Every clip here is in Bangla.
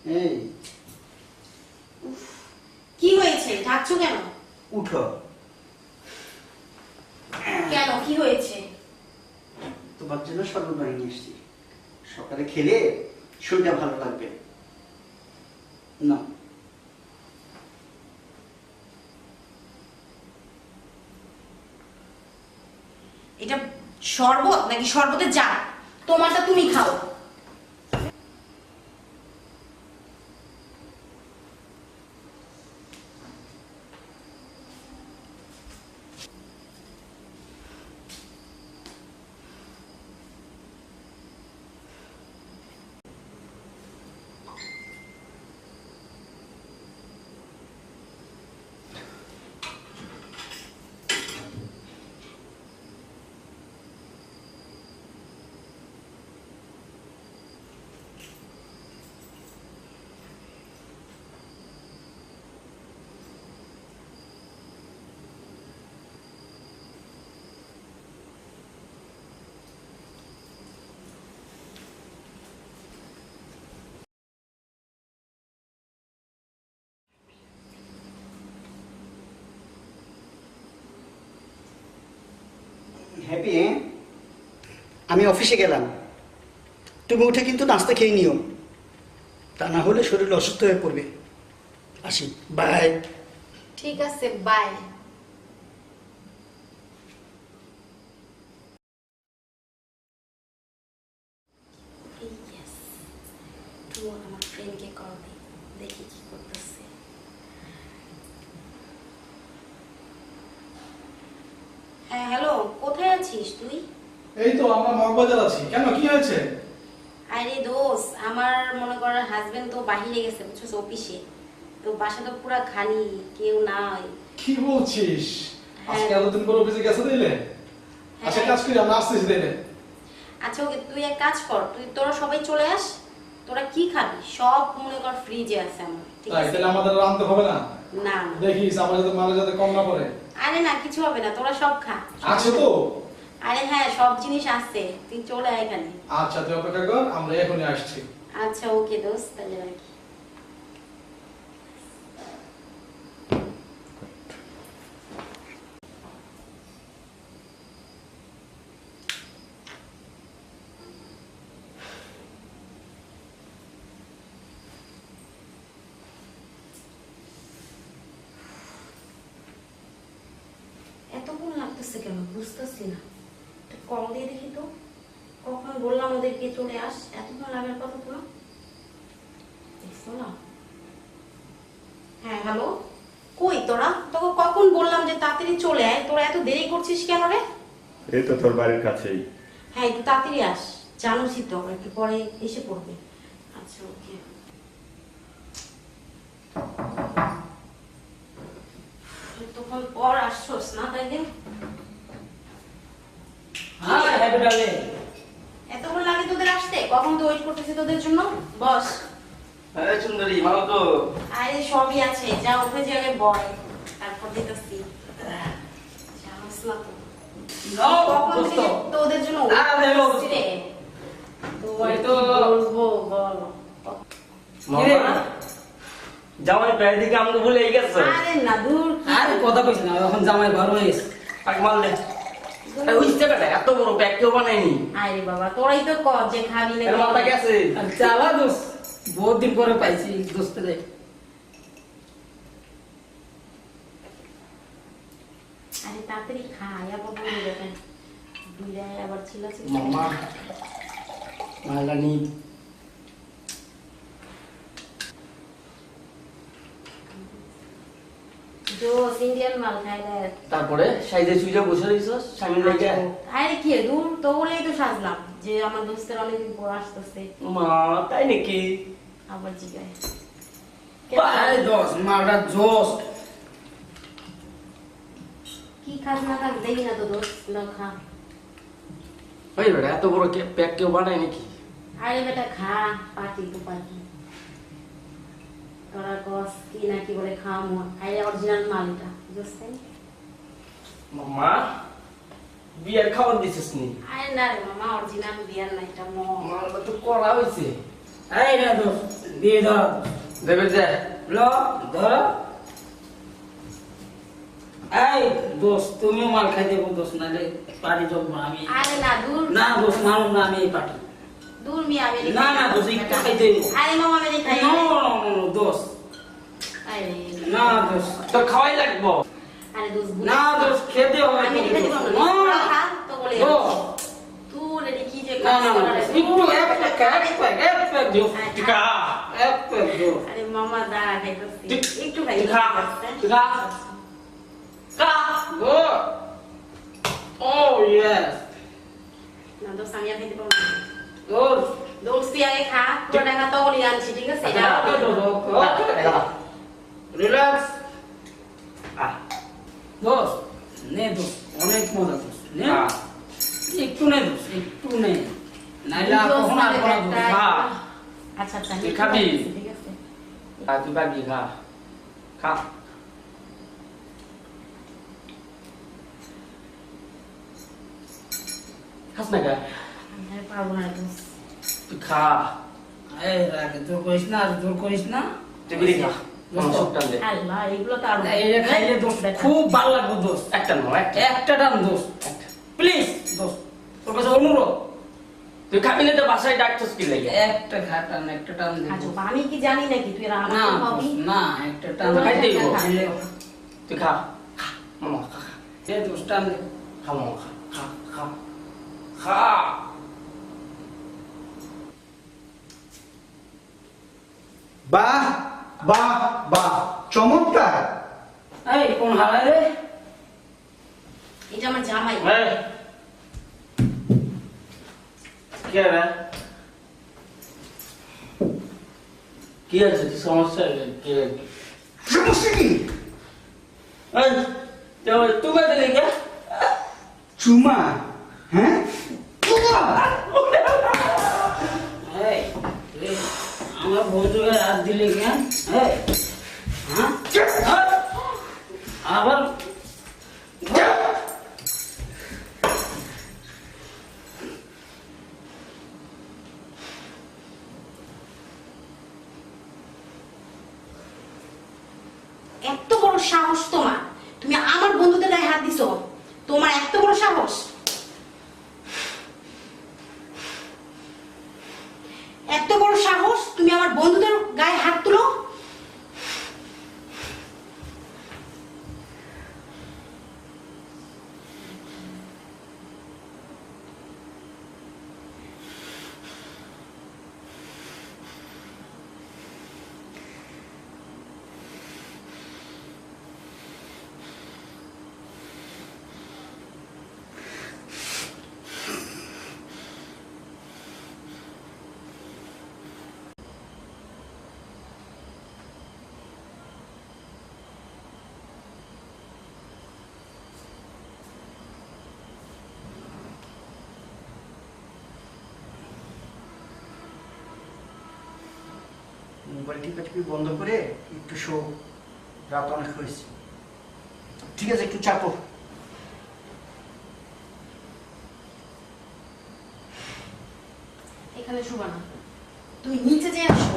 এই কি হয়েছে? ডাকছো কেন? উঠো। কেন, কি হয়েছে? তোমার জন্য শরবত বানিয়ে নিয়ে এসেছি, সকালে খেলে শরীরটা ভালো লাগবে। না এটা শরবত নাকি শরবতের জার? তোমারটা তুমি খাও। হ্যাপি, আমি অফিসে গেলাম, তুমি উঠে কিন্তু নাস্তা খেয়ে নিও, তা না হলে শরীর অসুস্থ হয়ে পড়বে। আসি, বাই। ঠিক আছে, বাই। আমার ফ্রেন্ডকে কল দিই, দেখি কি করতেছে। হ্যাঁ হ্যালো, কোথায় আছিস তুই? এই তো আমরা মগবাজার আছি। কেন, কি হয়েছে? আরে দোস্ত, আমার মনে কর হাজবেন্ড তো বাহিরে গেছে, বুঝছিস, অফিসে। তো বাসা তো পুরা খালি, কেউ নাই। কি বলছিস? হ্যাঁ। আজকে এতদিন পর অফিসে গেছে দিলে? আচ্ছা কাজ করি, আমরা আসতেছি দিলে। আচ্ছা ওকে, তুই এক কাজ কর, তোরা সবাই চলে আস। তোরা কি খাবি সব মনে কর ফ্রিজে আছে আমার, ঠিক তাই আছে? তাহলে আমাদের রাঁধতে হবে না? না না। দেখিস আমার যাতে মালে যাতে কম না পড়ে। আরে না, কিছু হবে না, তোরা সব খা। আছে তো? আরে হ্যাঁ, সব জিনিস আছে, তুই চলে আয় এখানে। আচ্ছা তুই অপেক্ষা কর, আমরা এখনই আসছি। আচ্ছা ওকে দোস্ত, তাহলে রাখি। এতক্ষণ লাগতেছে কেন বুঝতেছি না। একটু কল দিয়ে দেখি তো। কখন বললাম ওদেরকে চলে আস, এতক্ষণ লাগার কথা তো না। দেখছো না? হ্যাঁ হ্যালো, কই তোরা? তোকে কখন বললাম যে তাড়াতাড়ি চলে আয়, তোরা এত দেরি করছিস কেন রে? এই তো তোর বাড়ির কাছেই। হ্যাঁ একটু তাড়াতাড়ি আস, জানোসই তো একটু পরে এসে পড়বে। আচ্ছা ওকে। এতক্ষণ পর আসছোস না তাইলে? হ্যাঁ হ্যাপি ডালে। এতক্ষণ লাগে তোদের আসতে? কখন তো ওয়েট করতেছি তোদের জন্য। বস। আরে সুন্দরী ভালো তো? আরে সবই আছে, যা উঠে যে আগে বয়, তারপর দিতেছি। জানোস না তো নাও কখন দোস্ত। থেকে তোদের জন্য আরে wait বাবা। করতেছি রে। তোমার এই কি তো- বলবো বল। কি রে জামাই প্রায় দিকে আমাকে ভুলে গেছে। আরে না দূর কি আরে কথা কইছ না, এখন জামাই ঘর হয়ে গেছে। পাক মারলে। আরে হইছে বেটা, এত বড় ব্যাগ কেউ বানায়নি। আরে বাবা, তোরাই তো কর যে খাবি না। এর মাথা গেছে। আর চালা দোষ, বহুত দিন পরে পাইছি দোস্তেরে। আরে তাড়াতাড়ি খা, আবার বলে দেখেন দুইটায় আবার ছিল। মামা মালটা নি। জোস ইন্ডিয়ান মাল খাই দেয়। তারপরে সাইজে সুইজে বসে রইছস স্বামী লাগে। আরে কি দূর তো বলেই তো সাজলাম যে আমার দোস্তের অনেকদিন পর আসতেছে। মা তাই নাকি? আবার জিগায় আরে দোষ মালটা জোস। কি খাস না খাস দেখি না তো দোস্ত, না খা। ওই বেটা এত বড় প্যাক কেউ বানায় নাকি? আরে বেটা খা, পার্টি তো পার্টি। তোরা কস কি না কি বলে খাওয়ামো, আরে অরিজিনাল মাল এটা বুঝতে। মামা বিয়ার খাবার দিছিস নি? আরে না রে মামা, অরিজিনাল বিয়ার না এটা, মালটা তো করা হয়েছে। এই না দোষ, বিয়ে ধরা দেবে যে ল ধরো এই দোস্ত তুমিও মাল খাই দেবো দোস্ত নাহলে পার্টি জমবো আমি আরে না দূর না দোস্ত মানো না আমি এই পার্টি দূর মিয়া আমি না না দোস্ত একটু খাই দেবো আরে মামা আমি খাই দোস্ত আরে না দোস্ত তো খাওয়াই লাগবো আরে দোস্ত না দোস্ত খেতে হবে আমি তো খেতে পারবো দোস্ত। না খা তো বলে দোস্ত। তুই রেডি কি যে না না না দোস্ত, একটু এক প্যাক দিও টিকা এক প্যাক দিও আরে মামা দাঁড়া খাইতেছি একটু খাই টিকা টিকা কা গো ও ইয়েস না দোস্ত আমি আর খাইতে পারবো না দোস্ত দোস্ত তুই আগে খা পুরো টাকা তো বলি আনছি ঠিক আছে এটা ওকে দোস্ত ওকে রিল্যাক্স দোস্ত নে দোস্ত অনেক মজা দোস্ত নে একটু নে দোস্ত একটু নে নাইলে আর কখনো আর কোনো দোস্ত খা। আচ্ছা আচ্ছা তুই খাবি? ঠিক আছে তুই পাবি খা খা খাস না গা আমি পারবো না দোস্ত তুই খা এই রাগে জোর করিস না আর জোর করিস না তুই বিড়ি খা আমার সব টান দে আল্লাহ এগুলো তো আর এইটা খাইলে দোস্ত খুব ভালো লাগবে দোস্ত একটা নয় একটা একটা টান দোস্ত একটা। প্লিজ দোস্ত তোর কাছে অনুরোধ তুই খাবি না তো বাসায় ডাক্তার কি লাগে একটা টান একটা টান দে আচ্ছা দোস্ত। আমি কি জানি নাকি তুই আর না আমার খাবি দোস্ত, না একটা টান তো খাইতে খাইলে হইবো। খাইলে তুই খা খা মামা খা খা এ দোস্ত টান দে খা মামা খা খা খা খা বাহ বাহ বাহ চমৎকার। এই কোন হারায় রে এটা আমার জামাই এই কি রে কি আছে তুই সমস্যা কি সমস্যা কি? এই তুই বাদে লেগে চুমা? হ্যাঁ চুমা? এই এই, আমার বন্ধুকে হাত দিলে কেন এই হ্যাঁ আবার এত বড় সাহস তোমার তুমি আমার বন্ধুদের গায়ে হাত দিছো তোমার এত বড় সাহস এত বড় সাহস তুমি আমার বন্ধুদের গায়ে হাত তুলো মোবাইল টিপি বন্ধ করে একটু শো, রাত অনেক হয়েছে। ঠিক আছে একটু চাপো। এখানে শুবা না তুমি নিচে যেয়ে আসো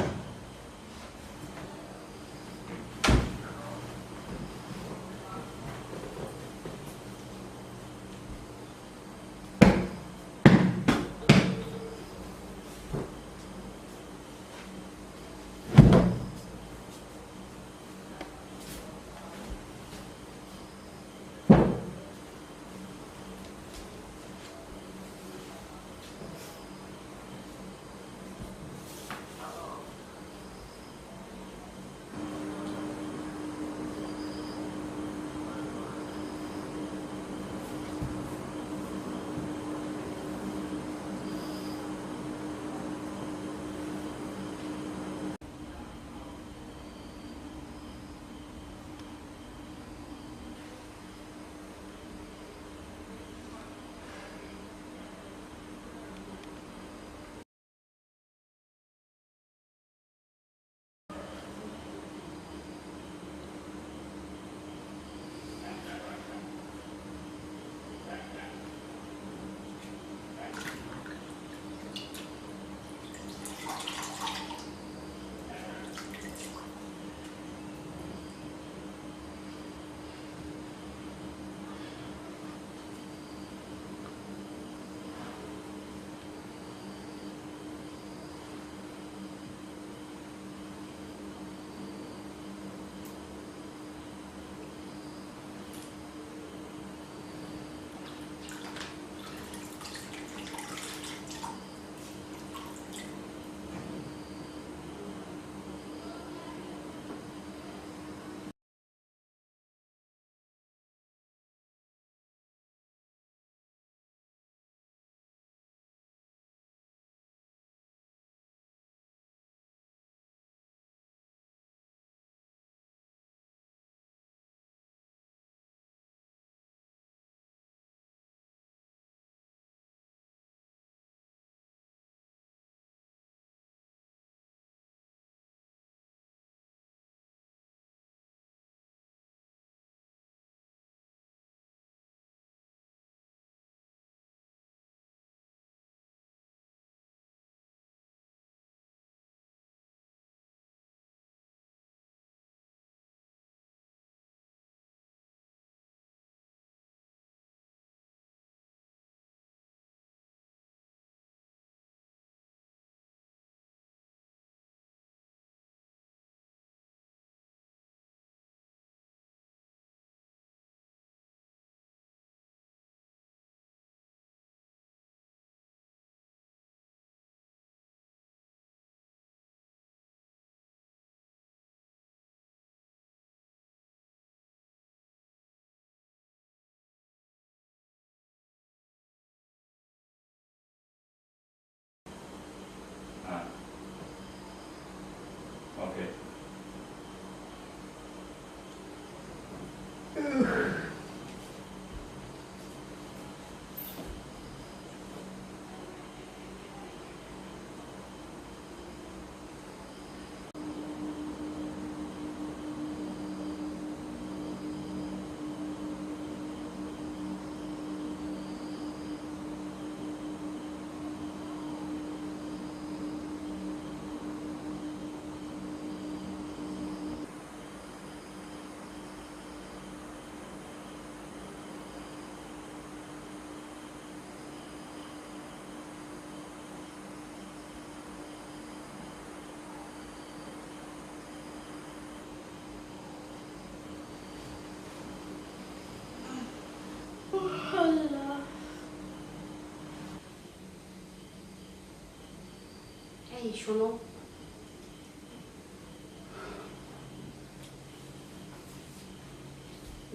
শোনো,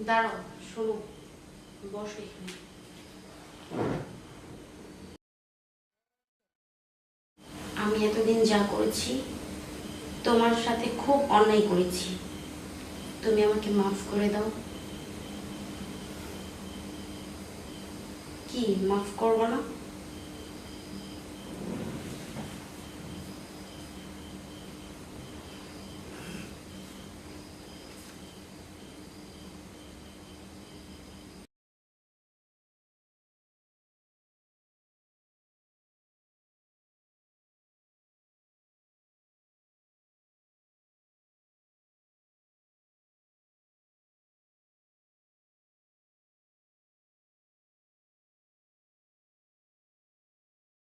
দাঁড়াও, শোনো, বসো এখানে। আমি এতদিন যা করেছি তোমার সাথে খুব অন্যায় করেছি, তুমি আমাকে মাফ করে দাও। কি মাফ করবো না?